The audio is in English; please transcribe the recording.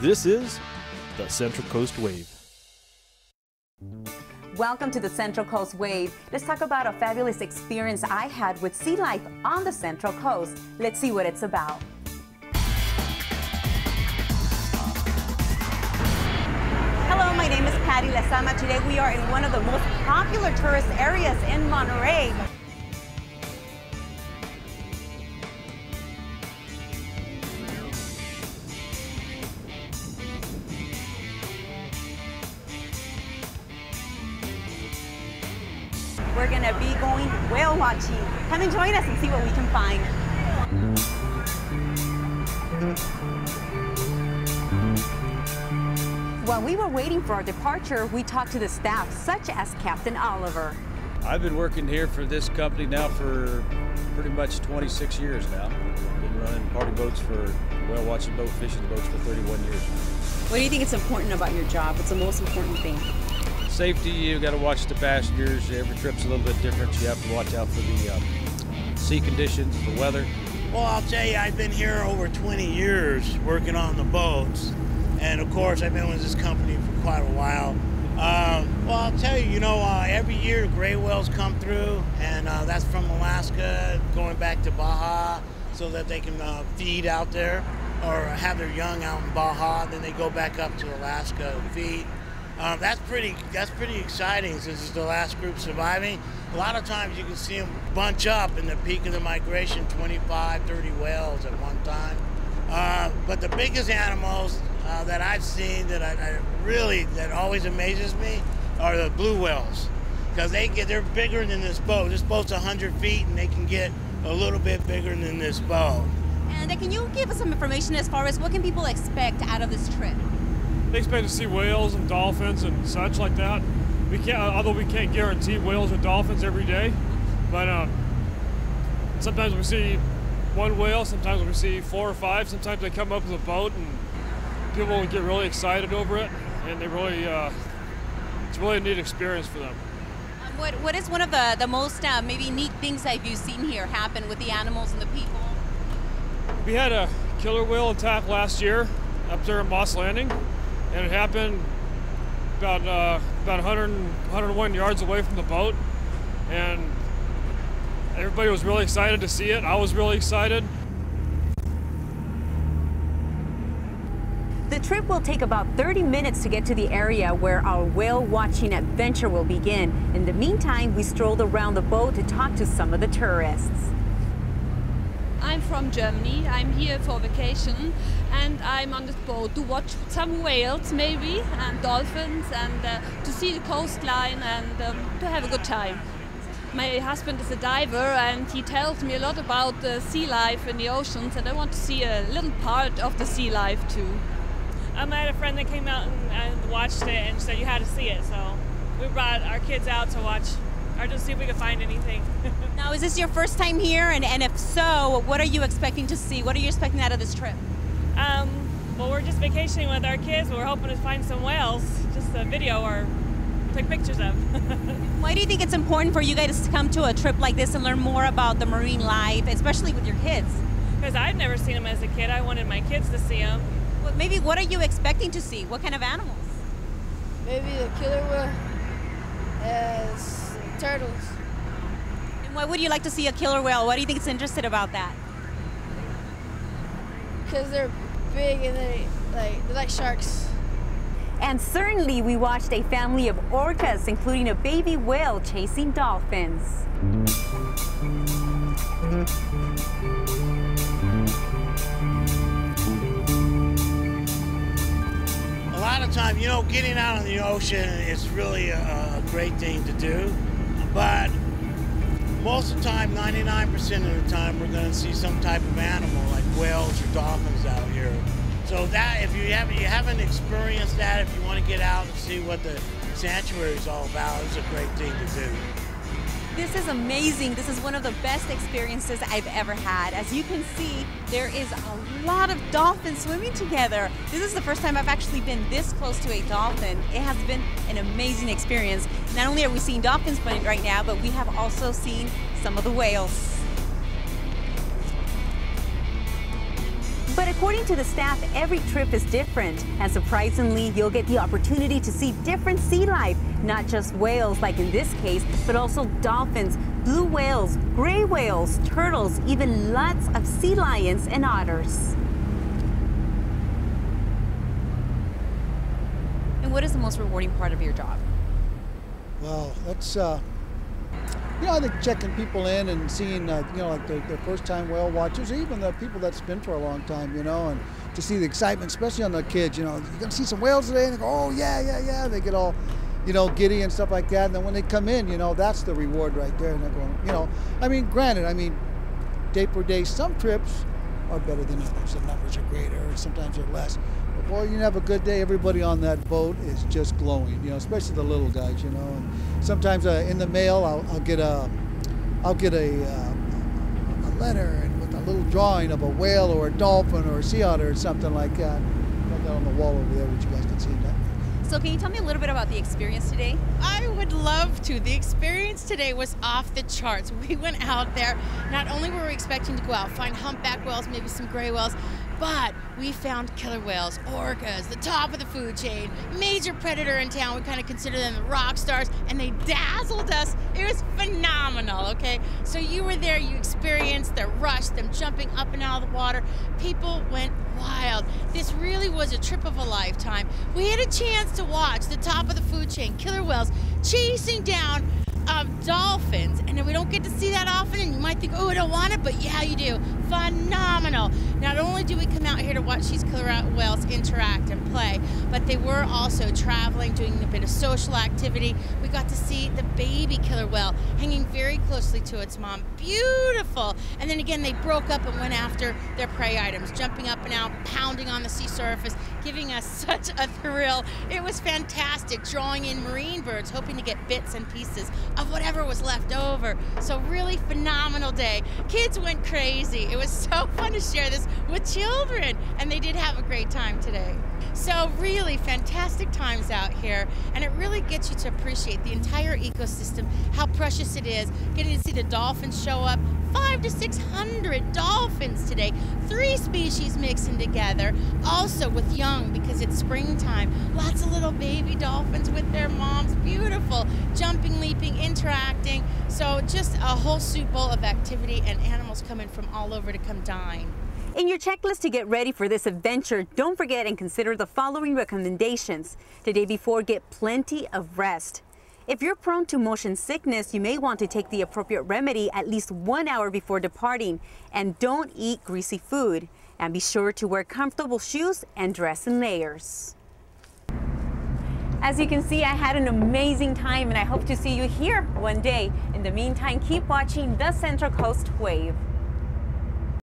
This is the Central Coast Wave. Welcome to the Central Coast Wave. Let's talk about a fabulous experience I had with sea life on the Central Coast. Let's see what it's about. Hello, my name is Patty Lezama. Today we are in one of the most popular tourist areas in Monterey. We're gonna be going whale watching. Come and join us and see what we can find. While we were waiting for our departure, we talked to the staff, such as Captain Oliver. I've been working here for this company now for pretty much 26 years now. Been running party boats for whale watching, boat fishing boats for 31 years. What do you think is important about your job? What's the most important thing? Safety, you got to watch the passengers. Every trip's a little bit different. You have to watch out for the sea conditions, the weather. Well, I'll tell you, I've been here over 20 years working on the boats. And of course, I've been with this company for quite a while. Well, I'll tell you, every year gray whales come through, and that's from Alaska, going back to Baja, so that they can feed out there, or have their young out in Baja, then they go back up to Alaska and feed. That's pretty exciting since it's the last group surviving. A lot of times you can see them bunch up in the peak of the migration, 25, 30 whales at one time. But the biggest animals that I've seen that always amazes me are the blue whales, because they're bigger than this boat. This boat's 100 feet and they can get a little bit bigger than this boat. And can you give us some information as far as what can people expect out of this trip? They expect to see whales and dolphins and such like that. Although we can't guarantee whales or dolphins every day, but sometimes we see one whale, sometimes we see 4 or 5. Sometimes they come up with a boat and people get really excited over it, and it's really a neat experience for them. What is one of the most maybe neat things that you've seen here happen with the animals and the people? We had a killer whale attack last year up there at Moss Landing, and it happened about 101 yards away from the boat, and everybody was really excited to see it. I was really excited. The trip will take about 30 minutes to get to the area where our whale watching adventure will begin. In the meantime, we strolled around the boat to talk to some of the tourists. I'm from Germany. I'm here for vacation, and I'm on this boat to watch some whales maybe, and dolphins, and to see the coastline, and to have a good time. My husband is a diver, and he tells me a lot about the sea life in the oceans, and I want to see a little part of the sea life too. I had a friend that came out and watched it and said you had to see it, so we brought our kids out to watch, or just see if we could find anything. Now, is this your first time here? And if so, what are you expecting to see? What are you expecting out of this trip? Well, we're just vacationing with our kids, but we're hoping to find some whales, just a video or take pictures of. Why do you think it's important for you guys to come to a trip like this and learn more about the marine life, especially with your kids? Because I've never seen them as a kid. I wanted my kids to see them. Well, maybe what are you expecting to see? What kind of animals? Maybe the killer whale as turtles. And why would you like to see a killer whale? What do you think is interesting about that? Because they're big and they're like sharks. And certainly we watched a family of orcas, including a baby whale chasing dolphins. A lot of time, getting out on the ocean is really a great thing to do, but most of the time, 99% of the time, we're going to see some type of animal like whales or dolphins out here. So that, if you haven't experienced that, if you want to get out and see what the sanctuary is all about, it's a great thing to do. This is amazing. This is one of the best experiences I've ever had. As you can see, there is a lot of dolphins swimming together. This is the first time I've actually been this close to a dolphin. It has been an amazing experience. Not only are we seeing dolphins right now, but we have also seen some of the whales. But according to the staff, every trip is different. And surprisingly, you'll get the opportunity to see different sea life, not just whales like in this case, but also dolphins, blue whales, gray whales, turtles, even lots of sea lions and otters. And what is the most rewarding part of your job? Well, that's I think checking people in and seeing, like the first-time whale watchers, or even the people that's been for a long time, and to see the excitement, especially on the kids, you're going to see some whales today, and they go, oh, yeah. They get all, giddy and stuff like that. And then when they come in, that's the reward right there. And they're going, granted, day per day, some trips are better than others. The numbers are greater, and sometimes they're less. But boy, you have a good day. Everybody on that boat is just glowing, especially the little guys, And sometimes in the mail, I'll get a letter with a little drawing of a whale or a dolphin or a sea otter or something like that. Got that on the wall over there, which you guys can see that. So can you tell me a little bit about the experience today? I would love to. The experience today was off the charts. We went out there. Not only were we expecting to go out, find humpback whales, maybe some gray whales, but we found killer whales, orcas, the top of the food chain, major predator in town. We kind of consider them the rock stars, and they dazzled us. It was phenomenal, okay? So you were there, you experienced their rush, them jumping up and out of the water. People went wild. This really was a trip of a lifetime. We had a chance to watch the top of the food chain, killer whales, chasing down dolphins, and we don't get to see that often, and you might think, oh, I don't want it, but yeah, you do. Phenomenal. Not only do we come out here to watch these killer whales interact and play, but they were also traveling, doing a bit of social activity. We got to see the baby killer whale hanging very closely to its mom. Beautiful. And then again, they broke up and went after their prey items, jumping up and out, pounding on the sea surface, giving us such a thrill. It was fantastic, drawing in marine birds, hoping to get bits and pieces of whatever was left over. So really phenomenal day. Kids went crazy. It was so fun to share this with children, and they did have a great time today. So really fantastic times out here, and it really gets you to appreciate the entire ecosystem, how precious it is, getting to see the dolphins show up. 500 to 600 dolphins today, 3 species mixing together, also with young because it's springtime. Lots of little baby dolphins with their moms, beautiful, jumping, leaping, interacting. So just a whole soup bowl of activity and animals coming from all over to come dine. In your checklist to get ready for this adventure, don't forget and consider the following recommendations. The day before, get plenty of rest. If you're prone to motion sickness, you may want to take the appropriate remedy at least 1 hour before departing. And don't eat greasy food. And be sure to wear comfortable shoes and dress in layers. As you can see, I had an amazing time, and I hope to see you here one day. In the meantime, keep watching the Central Coast Wave.